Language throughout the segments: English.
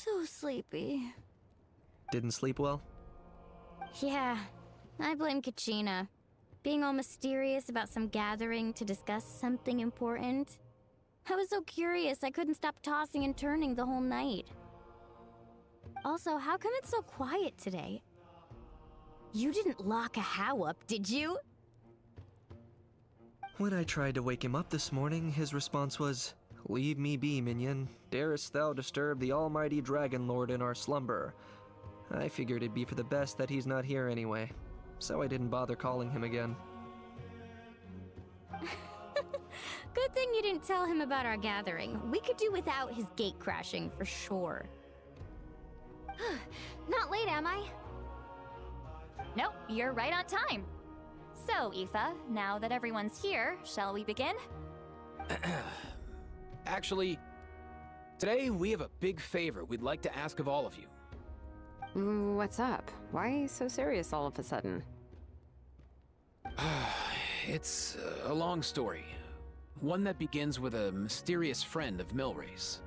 So sleepy. Didn't sleep well? Yeah, I blame Kachina. Being all mysterious about some gathering to discuss something important. I was so curious I couldn't stop tossing and turning the whole night. Also, how come it's so quiet today? You didn't lock a How up, did you? When I tried to wake him up this morning, his response was, "Leave me be, minion. Darest thou disturb the almighty Dragon Lord in our slumber?" I figured it'd be for the best that he's not here anyway, so I didn't bother calling him again. Good thing you didn't tell him about our gathering. We could do without his gate crashing for sure. Not late, am I? Nope, you're right on time. So, Aoife, now that everyone's here, shall we begin? Actually, today we have a big favor we'd like to ask of all of you. What's up? Why so serious all of a sudden? It's a long story. One that begins with a mysterious friend of Milray's.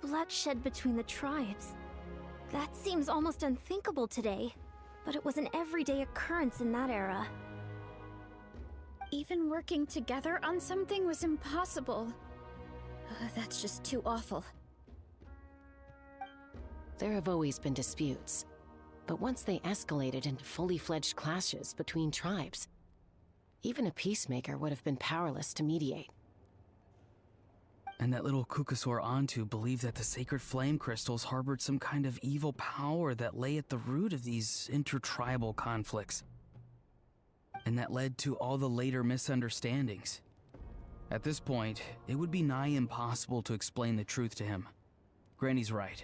Bloodshed between the tribes. That seems almost unthinkable today, but it was an everyday occurrence in that era. Even working together on something was impossible. That's just too awful. There have always been disputes, but once they escalated into fully fledged clashes between tribes, even a peacemaker would have been powerless to mediate. And that little Kukasaur Antu believed that the sacred flame crystals harbored some kind of evil power that lay at the root of these intertribal conflicts. And that led to all the later misunderstandings. At this point, it would be nigh impossible to explain the truth to him. Granny's right.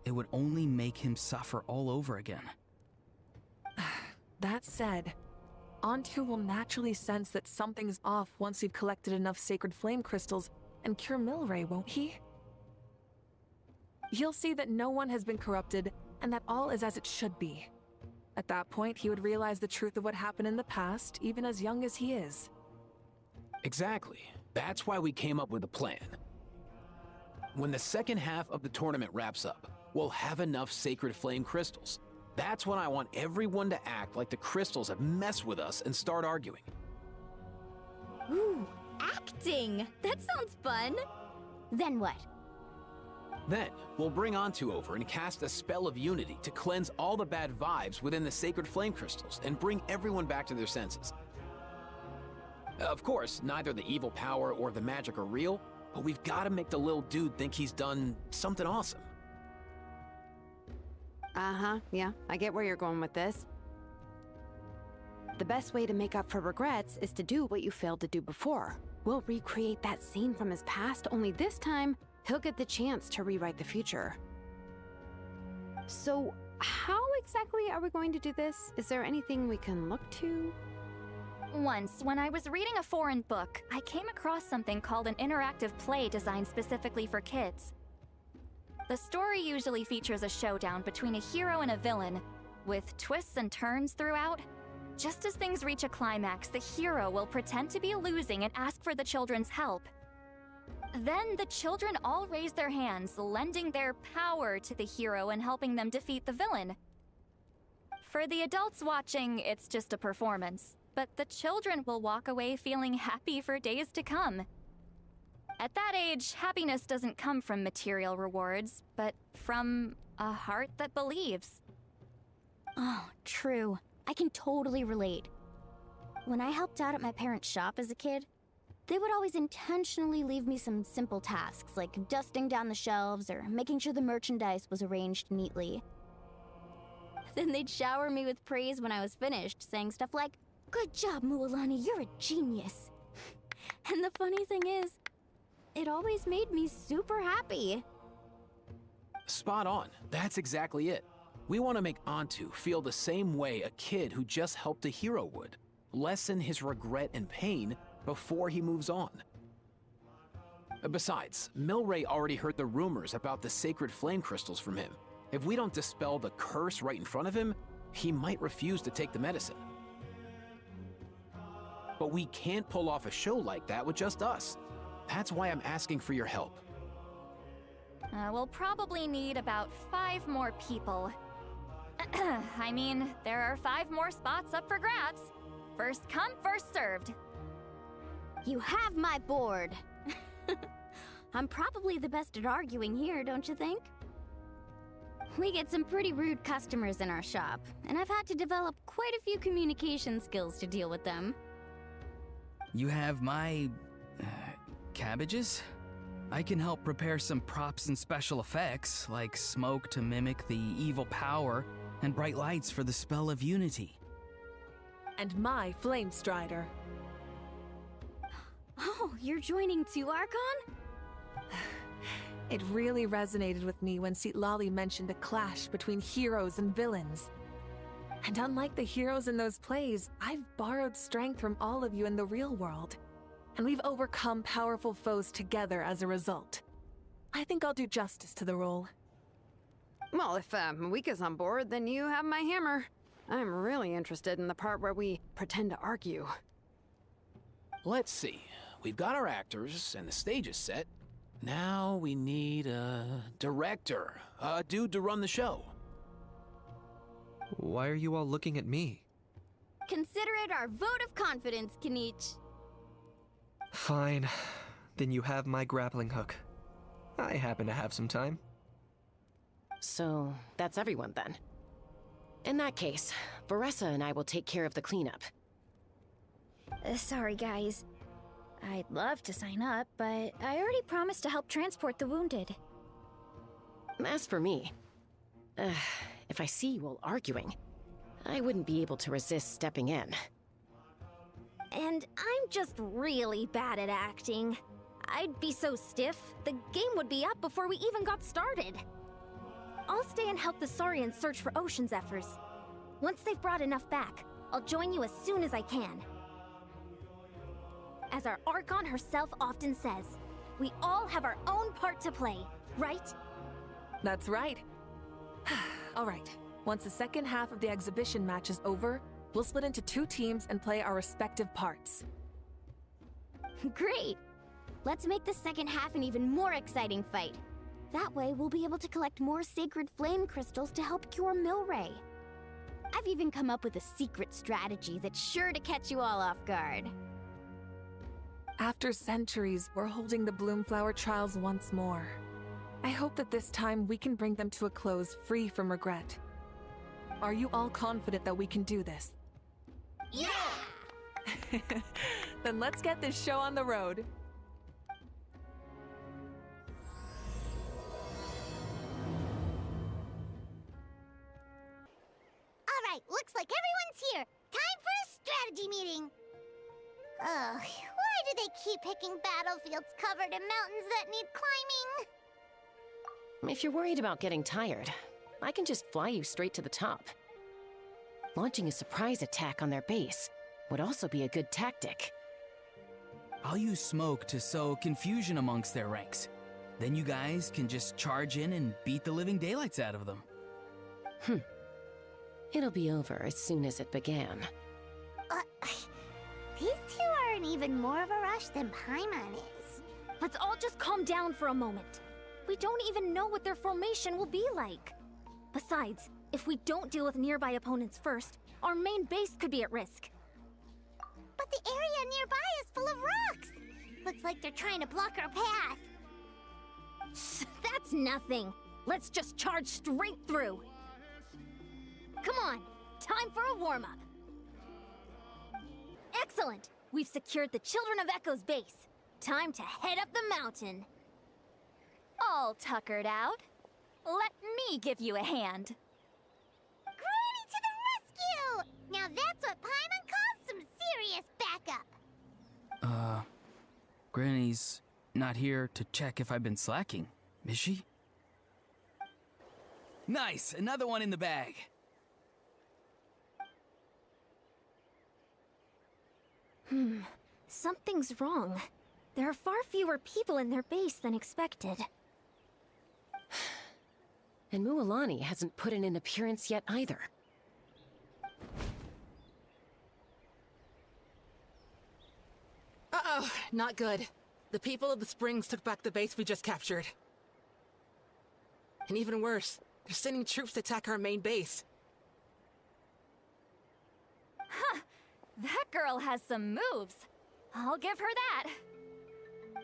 It would only make him suffer all over again. That said, Antu will naturally sense that something's off once we've collected enough sacred flame crystals and cure Milray, won't he? He'll see that no one has been corrupted and that all is as it should be. At that point, he would realize the truth of what happened in the past, even as young as he is. Exactly. That's why we came up with a plan. When the second half of the tournament wraps up, we'll have enough sacred flame crystals. That's when I want everyone to act like the crystals have messed with us and start arguing. Ooh, acting! That sounds fun! Then what? Then, we'll bring Antu over and cast a spell of unity to cleanse all the bad vibes within the sacred flame crystals and bring everyone back to their senses. Of course, neither the evil power or the magic are real, but we've got to make the little dude think he's done something awesome. Yeah, I get where you're going with this. The best way to make up for regrets is to do what you failed to do before. We'll recreate that scene from his past, only this time, he'll get the chance to rewrite the future. So, how exactly are we going to do this? Is there anything we can look to? Once, when I was reading a foreign book, I came across something called an interactive play designed specifically for kids. The story usually features a showdown between a hero and a villain, with twists and turns throughout. Just as things reach a climax, the hero will pretend to be losing and ask for the children's help. Then the children all raise their hands, lending their power to the hero and helping them defeat the villain. For the adults watching, it's just a performance, but the children will walk away feeling happy for days to come. At that age, happiness doesn't come from material rewards, but from a heart that believes. Oh, true. I can totally relate. When I helped out at my parents' shop as a kid, they would always intentionally leave me some simple tasks, like dusting down the shelves or making sure the merchandise was arranged neatly. Then they'd shower me with praise when I was finished, saying stuff like, "Good job, Mualani, you're a genius." And the funny thing is, it always made me super happy. Spot on. That's exactly it. We want to make Antu feel the same way a kid who just helped a hero would. Lessen his regret and pain before he moves on. Besides, Milray already heard the rumors about the sacred flame crystals from him. If we don't dispel the curse right in front of him, he might refuse to take the medicine. But we can't pull off a show like that with just us. That's why I'm asking for your help. We'll probably need about 5 more people. I mean, there are 5 more spots up for grabs. First come, first served. You have my board. I'm probably the best at arguing here, don't you think? We get some pretty rude customers in our shop, and I've had to develop quite a few communication skills to deal with them. You have my... cabbages? I can help prepare some props and special effects, like smoke to mimic the evil power, and bright lights for the spell of unity. And my Flame Strider. Oh, you're joining too, Archon? It really resonated with me when Lali mentioned a clash between heroes and villains. And unlike the heroes in those plays, I've borrowed strength from all of you in the real world. And we've overcome powerful foes together as a result. I think I'll do justice to the role. Well, if Mika's on board, then you have my hammer. I'm really interested in the part where we pretend to argue. Let's see. We've got our actors, and the stage is set. Now we need a director, a dude to run the show. Why are you all looking at me? Consider it our vote of confidence, Kanich. Fine. Then you have my grappling hook. I happen to have some time. So, that's everyone then. In that case, Varessa and I will take care of the cleanup. Sorry, guys. I'd love to sign up, but I already promised to help transport the wounded. As for me, if I see you all arguing, I wouldn't be able to resist stepping in. And I'm just really bad at acting. I'd be so stiff, the game would be up before we even got started. I'll stay and help the Saurians search for Ocean Zephyrs. Once they've brought enough back, I'll join you as soon as I can. As our Archon herself often says, we all have our own part to play, right? That's right. All right. Once the second half of the exhibition match is over, we'll split into 2 teams and play our respective parts. Great! Let's make the second half an even more exciting fight. That way, we'll be able to collect more sacred flame crystals to help cure Milray. I've even come up with a secret strategy that's sure to catch you all off guard. After centuries, we're holding the Bloomflower trials once more. I hope that this time we can bring them to a close free from regret. Are you all confident that we can do this? Yeah! Then let's get this show on the road. Alright, looks like everyone's here. Time for a strategy meeting. Ugh, why do they keep picking battlefields covered in mountains that need climbing? If you're worried about getting tired, I can just fly you straight to the top. Launching a surprise attack on their base would also be a good tactic. I'll use smoke to sow confusion amongst their ranks. Then you guys can just charge in and beat the living daylights out of them. It'll be over as soon as it began. These two are in even more of a rush than Paimon is. Let's all just calm down for a moment. We don't even know what their formation will be like. Besides, if we don't deal with nearby opponents first, our main base could be at risk. But the area nearby is full of rocks. Looks like they're trying to block our path. That's nothing. Let's just charge straight through. Come on, time for a warm-up. Excellent! We've secured the Children of Echo's base. Time to head up the mountain. All tuckered out. Let me give you a hand. Granny to the rescue! Now that's what Paimon calls some serious backup. Granny's not here to check if I've been slacking, is she? Nice! Another one in the bag! Something's wrong. There are far fewer people in their base than expected. And Mualani hasn't put in an appearance yet either. Not good. The people of the Springs took back the base we just captured. And even worse, they're sending troops to attack our main base. Huh. That girl has some moves. I'll give her that.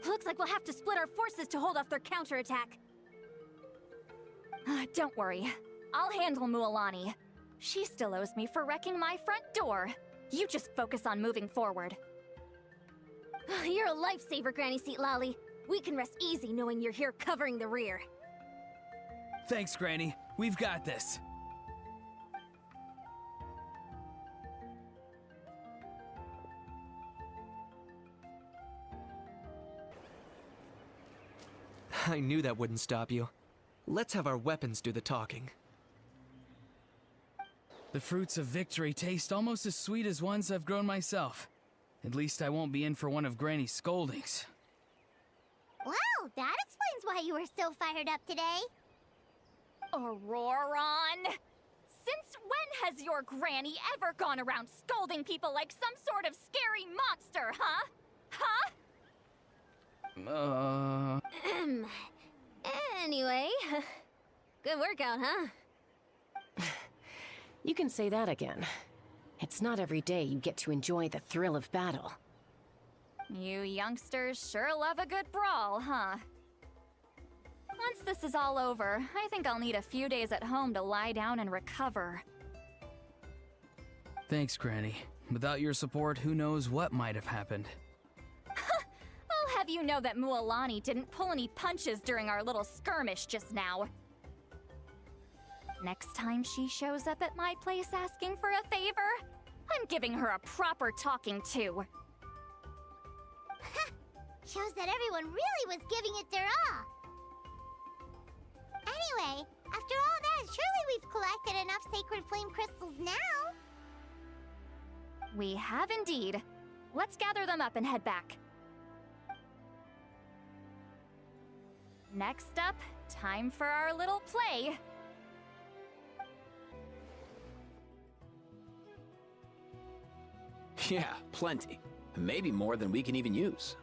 Looks like we'll have to split our forces to hold off their counterattack. Don't worry. I'll handle Mualani. She still owes me for wrecking my front door. You just focus on moving forward. You're a lifesaver, Granny Seat Lolly. We can rest easy knowing you're here covering the rear. Thanks, Granny. We've got this. I knew that wouldn't stop you. Let's have our weapons do the talking. The fruits of victory taste almost as sweet as ones I've grown myself. At least I won't be in for one of Granny's scoldings. Wow, that explains why you were so fired up today. Auroron! Since when has your granny ever gone around scolding people like some sort of scary monster, huh? Huh? Anyway, good workout, huh? You can say that again. It's not every day you get to enjoy the thrill of battle. You youngsters sure love a good brawl, huh? Once this is all over, I think I'll need a few days at home to lie down and recover. Thanks, Granny. Without your support, who knows what might have happened. I'll have you know that Mualani didn't pull any punches during our little skirmish just now. Next time she shows up at my place asking for a favor, I'm giving her a proper talking to. Shows that everyone really was giving it their all. Anyway, after all that, surely we've collected enough sacred flame crystals now. We have indeed. Let's gather them up and head back. Next up, time for our little play. Yeah, plenty. Maybe more than we can even use.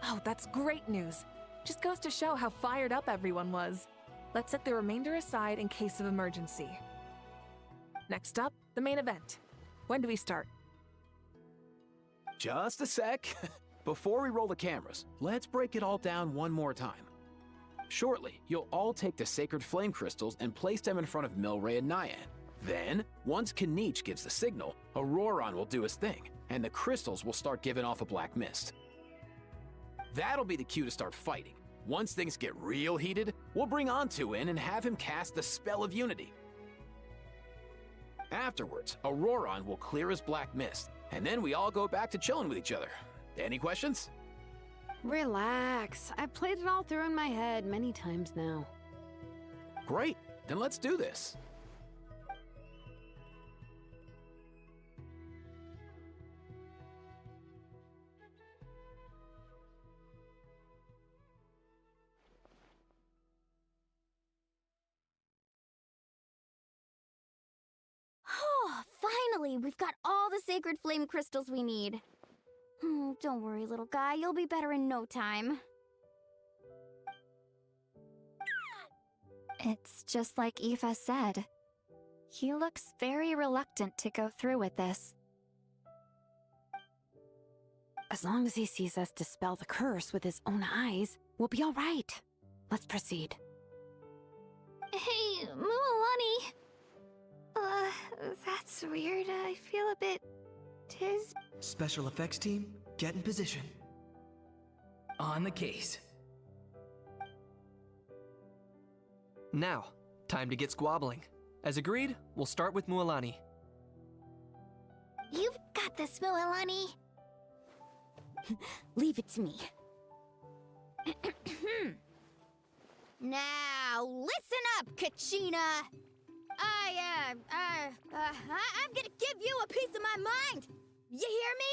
Oh, that's great news. Just goes to show how fired up everyone was. Let's set the remainder aside in case of emergency. Next up, the main event. When do we start? Just a sec. Before we roll the cameras, let's break it all down one more time. Shortly, you'll all take the sacred flame crystals and place them in front of Milray and Nyan. Then, once Kanich gives the signal, Auroron will do his thing, and the crystals will start giving off a black mist. That'll be the cue to start fighting. Once things get real heated, we'll bring Antu in and have him cast the spell of unity. Afterwards, Auroron will clear his black mist, and then we all go back to chilling with each other. Any questions? Relax. I've played it all through in my head many times now. Great, then let's do this. Oh, finally! We've got all the sacred flame crystals we need. Don't worry, little guy. You'll be better in no time. It's just like Aoife said. He looks very reluctant to go through with this. As long as he sees us dispel the curse with his own eyes, we'll be all right. Let's proceed. Hey, Mualani. That's weird. I feel a bit... Special effects team, get in position. On the case. Now, time to get squabbling. As agreed, we'll start with Mualani. You've got this, Mualani. Leave it to me. Now, listen up, Kachina. I'm gonna give you a piece of my mind. You hear me?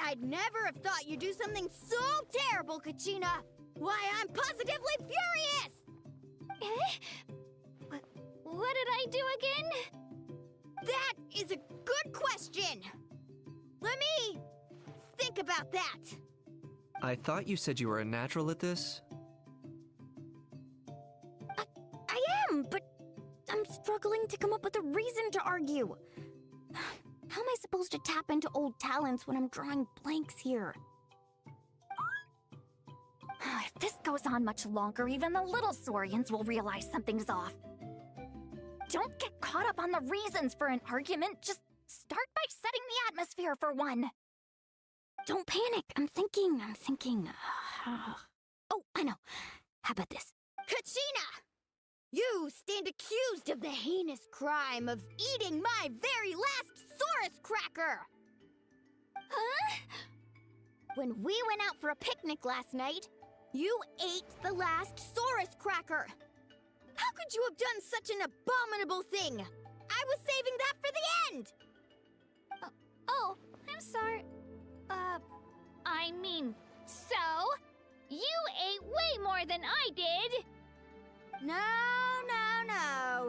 I'd never have thought you'd do something so terrible, Kachina. Why, I'm positively furious. What did I do again? That is a good question. Let me think think about that? I thought you said you were a natural at this. I am, but I'm struggling to come up with a reason to argue. How am I supposed to tap into old talents when I'm drawing blanks here? If this goes on much longer, even the little Saurians will realize something's off. Don't get caught up on the reasons for an argument. Just start by setting the atmosphere for one. Don't panic. I'm thinking. Oh, I know. How about this? Kachina! You stand accused of the heinous crime of eating my very last Saurus cracker! Huh? When we went out for a picnic last night, you ate the last Saurus cracker! How could you have done such an abominable thing? I was saving that for the end! Oh, I'm sorry. I mean, so? You ate way more than I did! No.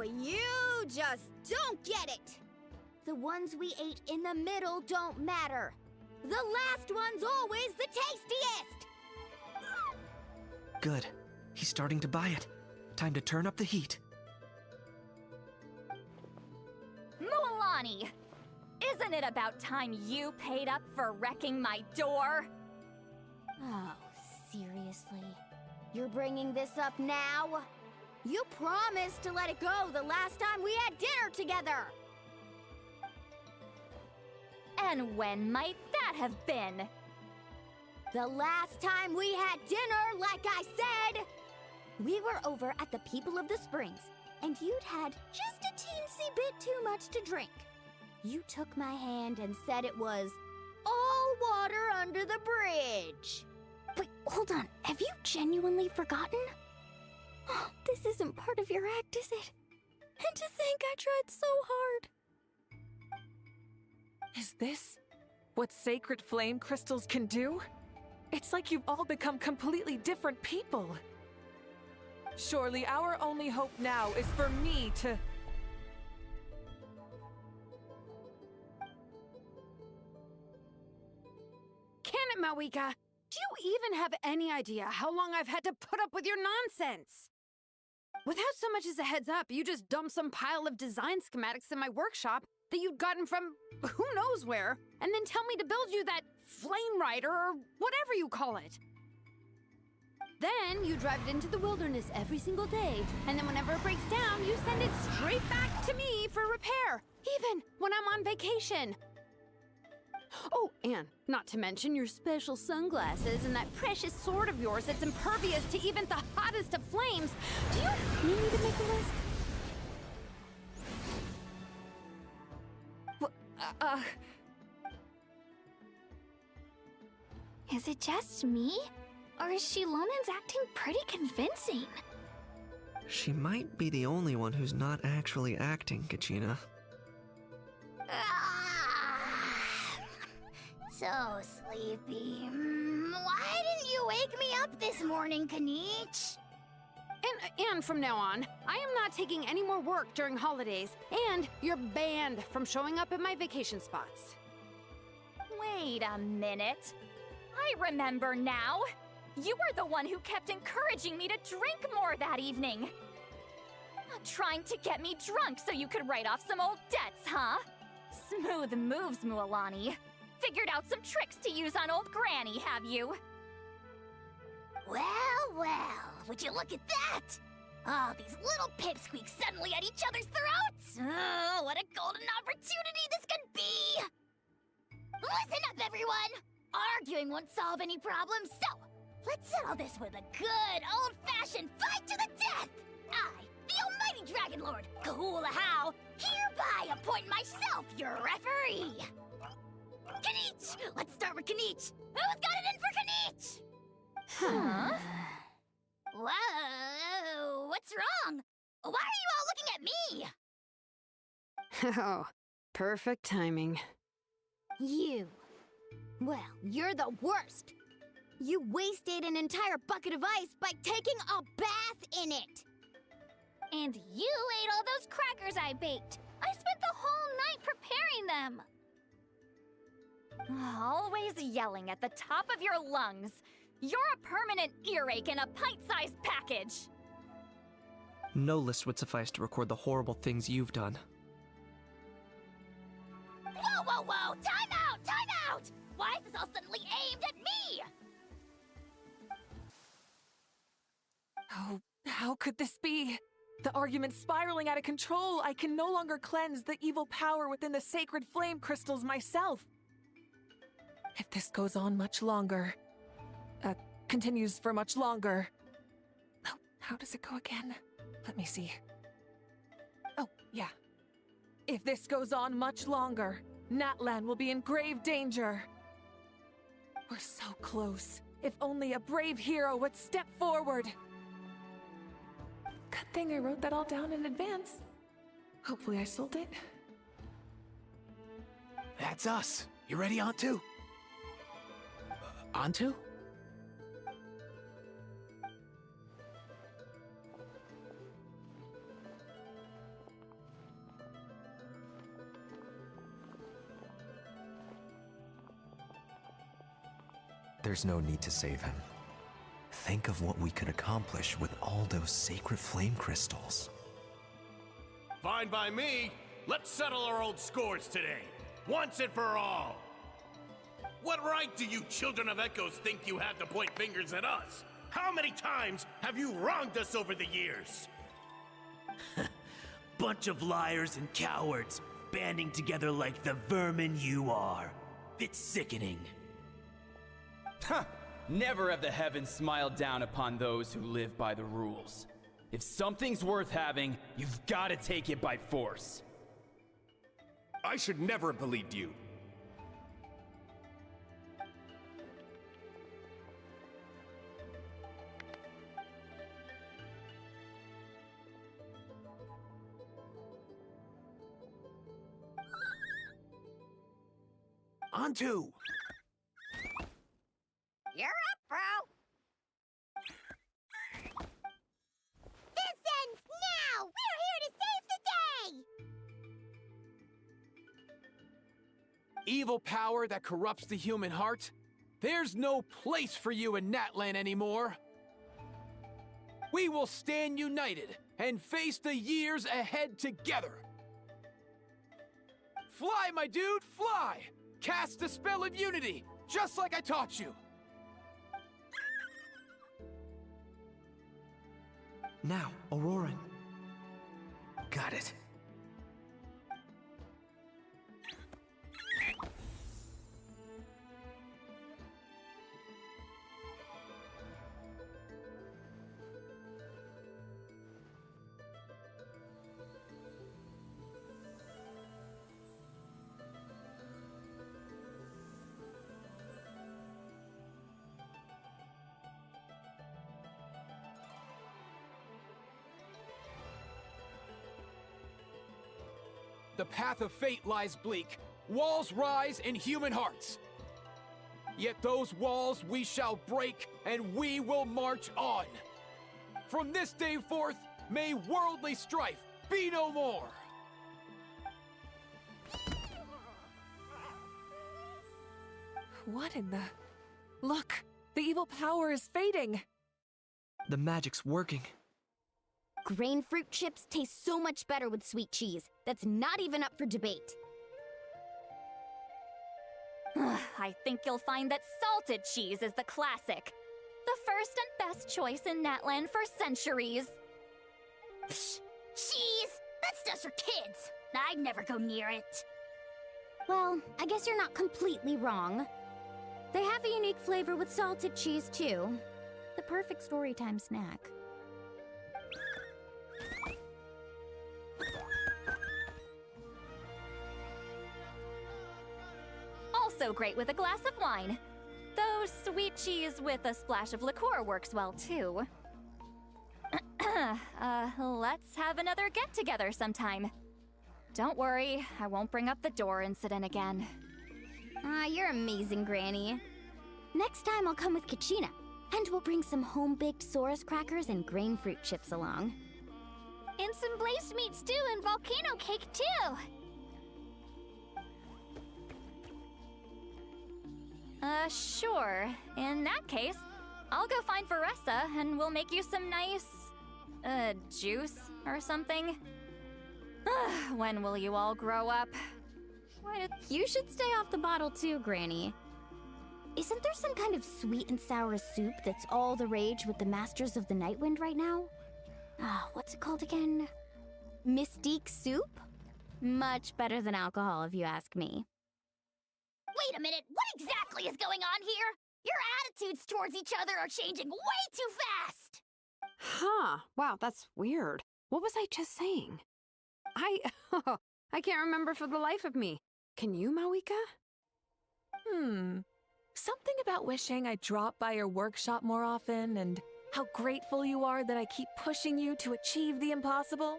You just don't get it! The ones we ate in the middle don't matter. The last one's always the tastiest! Good. He's starting to buy it. Time to turn up the heat. Mualani! Isn't it about time you paid up for wrecking my door? Oh, seriously? You're bringing this up now? You promised to let it go the last time we had dinner together! And when might that have been? The last time we had dinner, like I said! We were over at the People of the Springs, and you'd had just a teensy bit too much to drink. You took my hand and said it was all water under the bridge. Wait, hold on. Have you genuinely forgotten? Oh, this isn't part of your act, is it? And to think I tried so hard. Is this what sacred flame crystals can do? It's like you've all become completely different people. Surely our only hope now is for me to... Can it, Mawika? Do you even have any idea how long I've had to put up with your nonsense? Without so much as a heads up, you just dumped some pile of design schematics in my workshop that you'd gotten from who knows where, and then tell me to build you that flame rider or whatever you call it. Then you drive it into the wilderness every single day, and then whenever it breaks down, you send it straight back to me for repair, even when I'm on vacation. Oh, and not to mention your special sunglasses and that precious sword of yours that's impervious to even the hottest of flames. Do you need me to make a list? Is it just me? Or is Shilonen's acting pretty convincing? She might be the only one who's not actually acting, Kachina. So sleepy. Why didn't you wake me up this morning, Kanich? And from now on, I am not taking any more work during holidays, and you're banned from showing up at my vacation spots. Wait a minute. I remember now. You were the one who kept encouraging me to drink more that evening. Trying to get me drunk so you could write off some old debts, huh? Smooth moves, Mualani. Figured out some tricks to use on old Granny, have you? Well, would you look at that? Oh, these little pipsqueaks suddenly at each other's throats! Oh, what a golden opportunity this could be! Listen up, everyone! Arguing won't solve any problems, so let's settle this with a good old-fashioned fight to the death! I, the almighty Dragon Lord, Kahula-How, hereby appoint myself your referee! Kanich! Let's start with Kanich! Who's got it in for Kanich? Huh? Whoa, what's wrong? Why are you all looking at me? Oh, perfect timing. You. Well, you're the worst. You wasted an entire bucket of ice by taking a bath in it. And you ate all those crackers I baked. I spent the whole night preparing them. Always yelling at the top of your lungs. You're a permanent earache in a pint-sized package. No list would suffice to record the horrible things you've done. Whoa, whoa, whoa! Time out! Time out! Why is this all suddenly aimed at me? Oh, how could this be? The argument's spiraling out of control. I can no longer cleanse the evil power within the sacred flame crystals myself. If this goes on much longer, continues for much longer. Oh, how does it go again? Let me see. Oh, yeah. If this goes on much longer, Natlan will be in grave danger. We're so close. If only a brave hero would step forward. Good thing I wrote that all down in advance. Hopefully I sold it. That's us. You ready, Antu? Antu? There's no need to save him. Think of what we could accomplish with all those sacred flame crystals. Fine by me. Let's settle our old scores today, once and for all. What right do you children of Echoes think you have to point fingers at us? How many times have you wronged us over the years? Bunch of liars and cowards, banding together like the vermin you are. It's sickening. Huh! Never have the heavens smiled down upon those who live by the rules. If something's worth having, you've got to take it by force. I should never have believed you. Antu! You're up, bro! This ends now! We're here to save the day! Evil power that corrupts the human heart? There's no place for you in Natlan anymore! We will stand united and face the years ahead together! Fly, my dude, fly! Cast a spell of unity, just like I taught you! Now, Auroran. Got it. The path of fate lies bleak. Walls rise in human hearts. Yet those walls we shall break, and we will march on. From this day forth, may worldly strife be no more. What in the... Look! The evil power is fading! The magic's working. Grain fruit chips taste so much better with sweet cheese. That's not even up for debate. I think you'll find that salted cheese is the classic. The first and best choice in Natlan for centuries. Psh, cheese! That stuff's for kids! I'd never go near it. Well, I guess you're not completely wrong. They have a unique flavor with salted cheese, too. The perfect storytime snack. Also great with a glass of wine. Though sweet cheese with a splash of liqueur works well, too. Let's have another get-together sometime. Don't worry, I won't bring up the door incident again. You're amazing, Granny. Next time I'll come with Kachina, and we'll bring some home-baked Saurus crackers and grain fruit chips along. And some glazed meat stew and volcano cake, too! Sure. In that case, I'll go find Veressa and we'll make you some nice, juice or something. When will you all grow up? You should stay off the bottle too, Granny. Isn't there some kind of sweet and sour soup that's all the rage with the Masters of the Nightwind right now? What's it called again? Mystique soup? Much better than alcohol, if you ask me. Wait a minute, what exactly is going on here? Your attitudes towards each other are changing way too fast! Huh. Wow, that's weird. What was I just saying? I can't remember for the life of me. Can you, Mawika? Something about wishing I dropped by your workshop more often and how grateful you are that I keep pushing you to achieve the impossible.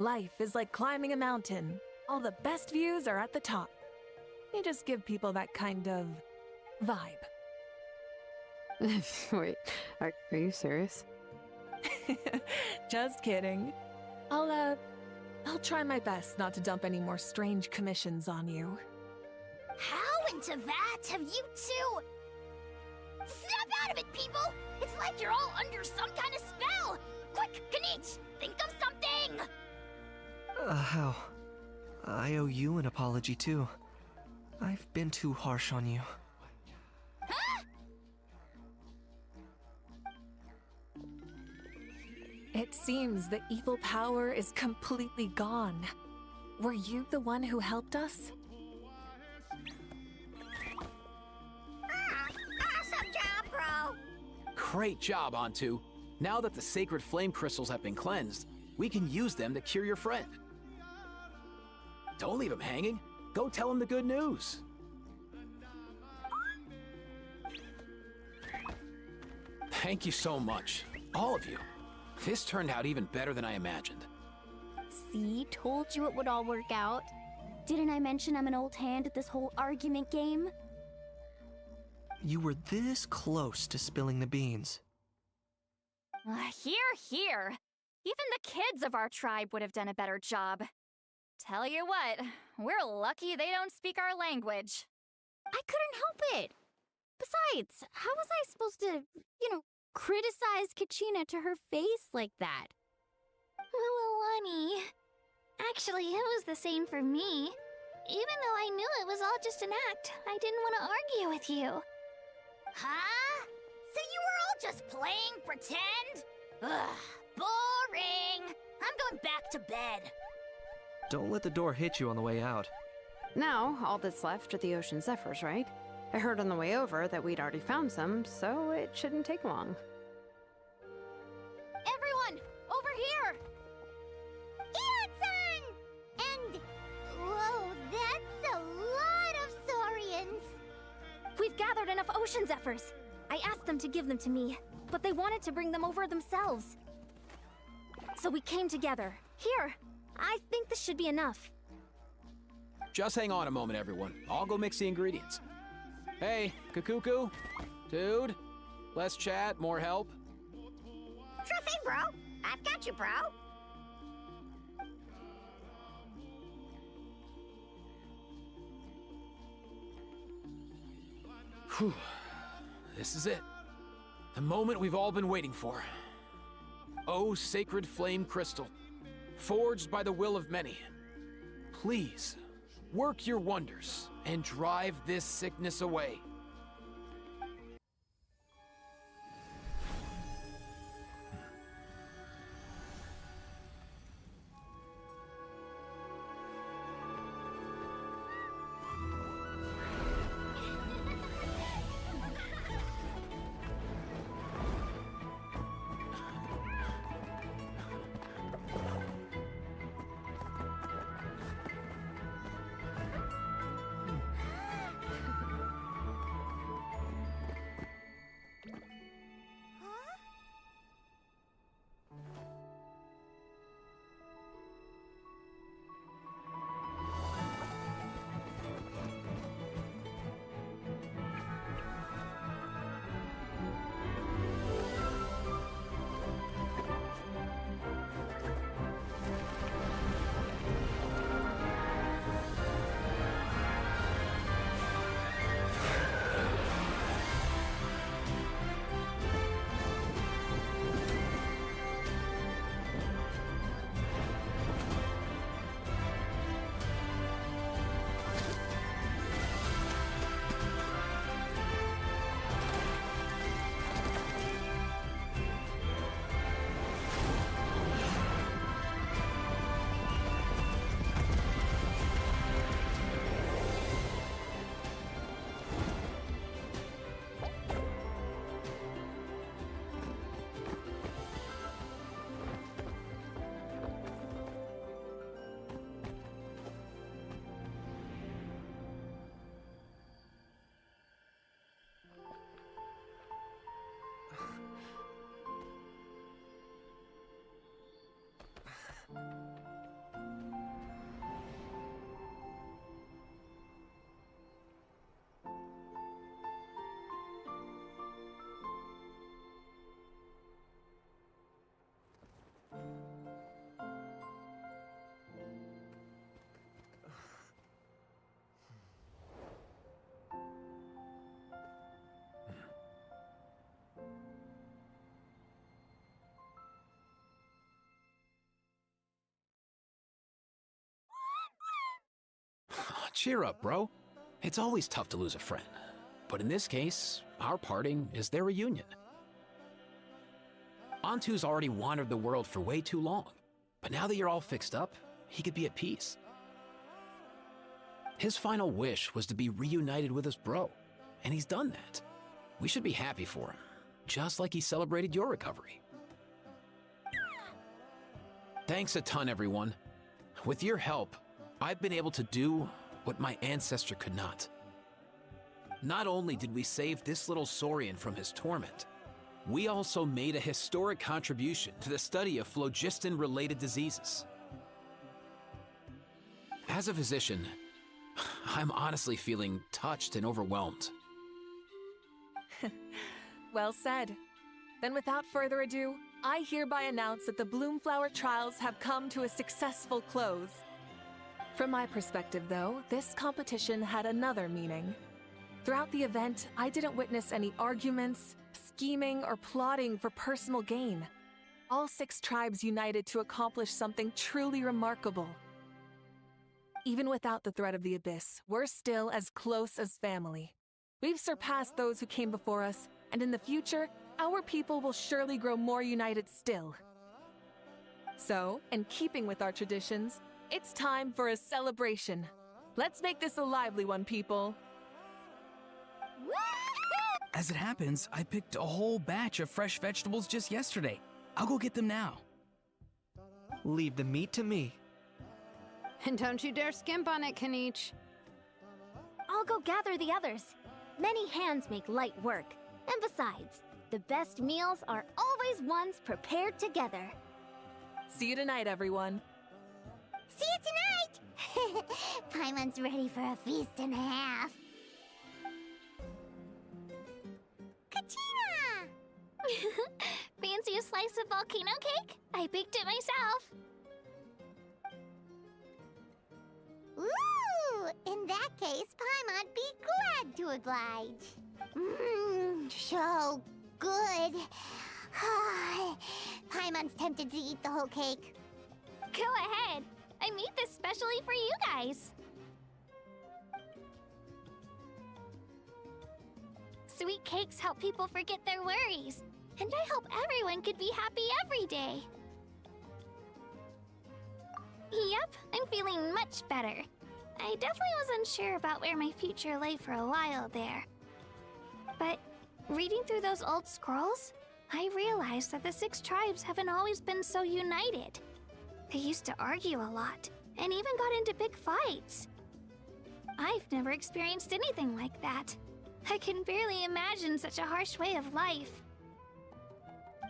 Life is like climbing a mountain. All the best views are at the top. You just give people that kind of vibe. Wait, are you serious? Just kidding. I'll try my best not to dump any more strange commissions on you. How into that have you two... Snap out of it, people! It's like you're all under some kind of spell! Quick, Kanich, think of something! How? I owe you an apology too. I've been too harsh on you. Huh? It seems the evil power is completely gone. Were you the one who helped us? Awesome job, bro! Great job, Antu. Now that the sacred flame crystals have been cleansed, we can use them to cure your friend. Don't leave him hanging. Go tell him the good news. Thank you so much, all of you. This turned out even better than I imagined. See, told you it would all work out. Didn't I mention I'm an old hand at this whole argument game? You were this close to spilling the beans. Here. Even the kids of our tribe would have done a better job. Tell you what, we're lucky they don't speak our language. I couldn't help it. Besides, how was I supposed to, criticize Kachina to her face like that? Well, honey, actually, it was the same for me. Even though I knew it was all just an act, I didn't want to argue with you. Huh? So you were all just playing pretend? Ugh, boring. I'm going back to bed. Don't let the door hit you on the way out. Now, all that's left are the ocean zephyrs, right? I heard on the way over that we'd already found some, so it shouldn't take long. Everyone, over here! Ian-san! And... whoa, that's a lot of saurians! We've gathered enough ocean zephyrs. I asked them to give them to me, but they wanted to bring them over themselves. So we came together. Here, I think this should be enough. Just hang on a moment, everyone. I'll go mix the ingredients. Hey, Kakuku? Dude? Less chat, more help? Sure thing, bro. I've got you, bro. Whew. This is it. The moment we've all been waiting for. Oh, sacred flame crystal, forged by the will of many. Please, work your wonders and drive this sickness away. Cheer up, bro. It's always tough to lose a friend. But in this case, our parting is their reunion. Antu's already wandered the world for way too long. But now that you're all fixed up, he could be at peace. His final wish was to be reunited with his bro. And he's done that. We should be happy for him. Just like he celebrated your recovery. Thanks a ton, everyone. With your help, I've been able to do what my ancestor could not. Not only did we save this little Saurian from his torment, we also made a historic contribution to the study of phlogiston-related diseases. As a physician, I'm honestly feeling touched and overwhelmed. Well said. Then without further ado, I hereby announce that the Bloomflower trials have come to a successful close. From my perspective, though, this competition had another meaning. Throughout the event, I didn't witness any arguments, scheming, or plotting for personal gain. All 6 tribes united to accomplish something truly remarkable. Even without the threat of the Abyss, we're still as close as family. We've surpassed those who came before us, and in the future, our people will surely grow more united still. So, in keeping with our traditions, it's time for a celebration. Let's make this a lively one, people. As it happens, I picked a whole batch of fresh vegetables just yesterday. I'll go get them now. Leave the meat to me. And don't you dare skimp on it, Kanich. I'll go gather the others. Many hands make light work. And besides, the best meals are always ones prepared together. See you tonight, everyone. See you tonight! Paimon's ready for a feast and a half. Katina! Fancy a slice of volcano cake? I baked it myself. Ooh! In that case, Paimon'd be glad to oblige. So good. Paimon's tempted to eat the whole cake. Go ahead. I made this specially for you guys. Sweet cakes help people forget their worries. And I hope everyone could be happy every day. Yep, I'm feeling much better. I definitely was unsure about where my future lay for a while there. But reading through those old scrolls, I realized that the 6 tribes haven't always been so united. They used to argue a lot, and even got into big fights. I've never experienced anything like that. I can barely imagine such a harsh way of life.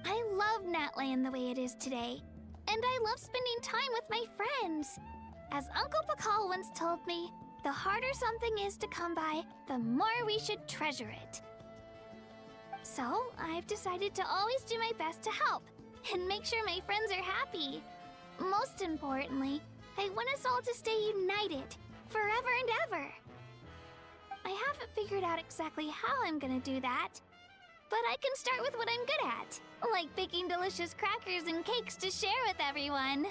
I love Natland the way it is today, and I love spending time with my friends. As Uncle Pakal once told me, the harder something is to come by, the more we should treasure it. So, I've decided to always do my best to help, and make sure my friends are happy. Most importantly, I want us all to stay united, forever and ever. I haven't figured out exactly how I'm gonna do that, but I can start with what I'm good at, like baking delicious crackers and cakes to share with everyone.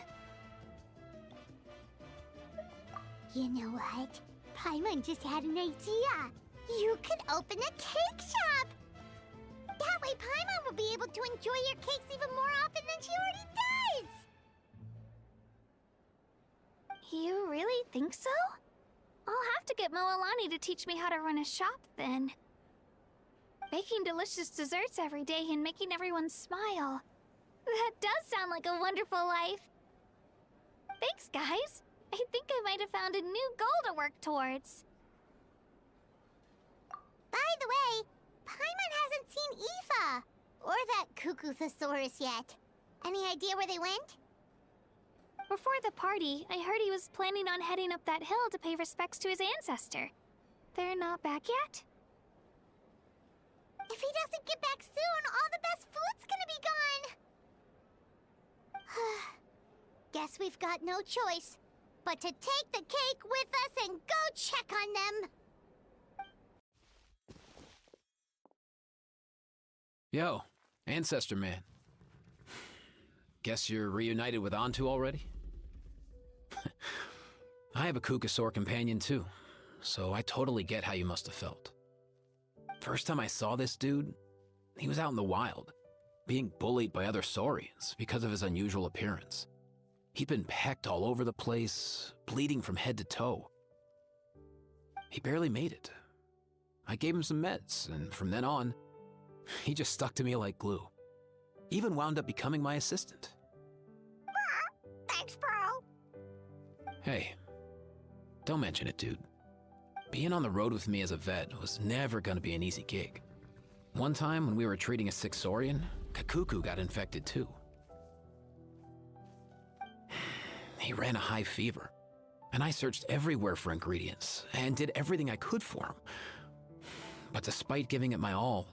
You know what? Paimon just had an idea. You could open a cake shop. That way Paimon will be able to enjoy your cakes even more often than she already does. You really think so? I'll have to get Moalani to teach me how to run a shop then. Baking delicious desserts every day and making everyone smile. That does sound like a wonderful life. Thanks, guys. I think I might have found a new goal to work towards. By the way, Paimon hasn't seen Aoife or that Cuckoosaurus yet. Any idea where they went? Before the party, I heard he was planning on heading up that hill to pay respects to his ancestor. They're not back yet? If he doesn't get back soon, all the best food's gonna be gone. Guess we've got no choice but to take the cake with us and go check on them. Yo, Ancestor Man. Guess you're reunited with Antu already? I have a Kukasaur companion too, so I totally get how you must have felt. First time I saw this dude, he was out in the wild, being bullied by other Saurians because of his unusual appearance. He'd been pecked all over the place, bleeding from head to toe. He barely made it. I gave him some meds, and from then on, he just stuck to me like glue. Even wound up becoming my assistant. Thanks, bro. Hey, don't mention it, dude. Being on the road with me as a vet was never gonna be an easy gig. One time when we were treating a sick Saurian, Kakuku got infected too. He ran a high fever, and I searched everywhere for ingredients and did everything I could for him. But despite giving it my all,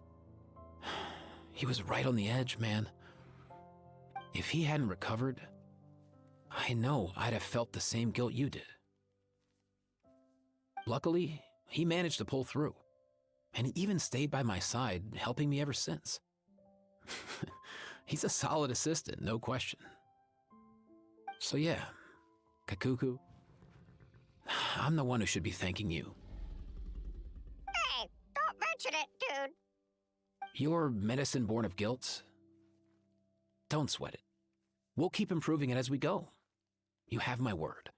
he was right on the edge, man. If he hadn't recovered, I know I'd have felt the same guilt you did. Luckily, he managed to pull through, and he even stayed by my side, helping me ever since. He's a solid assistant, no question. So yeah, Kakuku, I'm the one who should be thanking you. Hey, don't mention it, dude. Your medicine born of guilt? Don't sweat it. We'll keep improving it as we go. You have my word.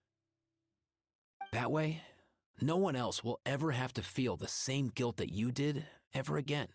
That way, no one else will ever have to feel the same guilt that you did ever again.